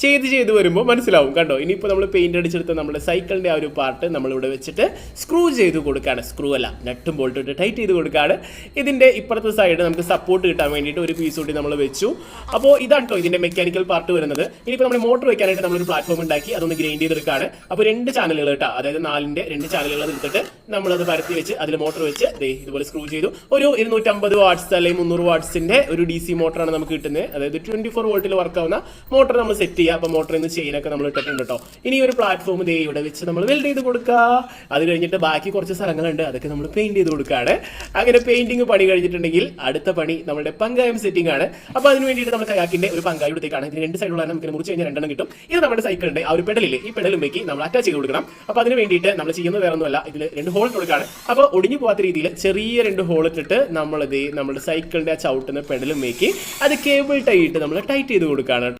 ചെയ്ത് വരുമ്പോൾ മനസ്സിലാവും കണ്ടോ. ഇനിയിപ്പോൾ നമ്മൾ പെയിന്റ് അടിച്ചെടുത്ത നമ്മുടെ സൈക്കിളിൻ്റെ ആ ഒരു പാർട്ട് നമ്മളിവിടെ വെച്ചിട്ട് സ്ക്രൂ ചെയ്ത് കൊടുക്കുകയാണ്. സ്ക്രൂ അല്ല, നട്ടും ബോൾട്ടും ഇട്ട് ടൈറ്റ് ചെയ്ത് കൊടുക്കുകയാണ്. ഇതിൻ്റെ ഇപ്പുറത്തെ സൈഡ് നമുക്ക് സപ്പോർട്ട് കിട്ടാൻ വേണ്ടിയിട്ട് ഒരു പീസ് കൂടി നമ്മൾ വെച്ചു. അപ്പോൾ ഇതാണ് കേട്ടോ ഇതിൻ്റെ മെക്കാനിക്കൽ പാർട്ട് വരുന്നത്. ഇനിയിപ്പോൾ നമ്മൾ മോട്ടർ വെക്കാനായിട്ട് നമ്മളൊരു പ്ലാറ്റ്ഫോം ഉണ്ടാക്കി അതൊന്ന് ഗ്രൈൻഡ് ചെയ്തെടുക്കുകയാണ്. അപ്പോൾ 2 ചാനലുകൾ കേട്ടോ, അതായത് 4ന്റെ 2 ചാനലുകൾ എടുത്തിട്ട് നമ്മളത് പരത്തി വെച്ച് അതിൽ മോട്ടർ വെച്ച് ഇതുപോലെ സ്ക്രൂ ചെയ്തു. ഒരു 250 വാട്ട്സ് അല്ലെങ്കിൽ 300 വാട്ട്സിന്റെ ഒരു DC മോട്ടറാണ് നമുക്ക് കിട്ടുന്നത്. അതായത് 24 വോൾട്ടിൽ വർക്ക് ആവുന്ന മോട്ടർ നമ്മൾ സെറ്റ് ചെയ്യുക. അപ്പോൾ മോട്ടറിൽ നിന്ന് ചെയിനൊക്കെ നമ്മൾ ഇട്ടിട്ടുണ്ട് കേട്ടോ. ഇനി ഒരു പ്ലാറ്റ്ഫോം ഇവിടെ വെച്ച് നമ്മൾ വെൽഡ് ചെയ്ത് കൊടുക്കുക. അത് കഴിഞ്ഞിട്ട് ബാക്കി കുറച്ച് സ്ഥലങ്ങളുണ്ട്, അതൊക്കെ നമ്മൾ പെയിന്റ് ചെയ്ത് കൊടുക്കുകയാണ്. അങ്ങനെ പെയിന്റിങ് പണി കഴിഞ്ഞിട്ടുണ്ടെങ്കിൽ അടുത്ത പണി നമ്മുടെ പങ്കായം സെറ്റിംഗ് ആണ്. അപ്പോൾ അതിന് വേണ്ടിയിട്ട് നമ്മൾ കയാക്കിന്റെ ഒരു പങ്കായം എടുത്തേക്കാണ്. ഇതിന് 2 സൈഡുള്ള നമുക്ക് മുറിച്ച് കഴിഞ്ഞാൽ 2 കിട്ടും. ഇത് നമ്മുടെ സൈക്കിളിന്റെ ആ ഒരു പെഡലില്ലേ, ഈ പെഡലുമേക്ക് നമ്മൾ അറ്റാച്ച് ചെയ്ത് കൊടുക്കണം. അപ്പോൾ അതിന് വേണ്ടിയിട്ട് നമ്മൾ ചെയ്യുന്നത് വേറെ ഒന്നുമല്ല, ഇതിൽ 2 ഹോൾ കൊടുക്കുകയാണ്. അപ്പോൾ ഒടിഞ്ഞു പോകാത്ത രീതിയിൽ ചെറിയ 2 ഹോൾ ഇട്ടിട്ട് നമ്മളിത് നമ്മുടെ സൈക്കിളിന്റെ ആ ചവിട്ടുന്ന പെഡലുമേക്ക് അത് കേബിൾ ടൈറ്റ് നമ്മൾ ടൈറ്റ് ചെയ്ത് കൊടുക്കുകയാണ്.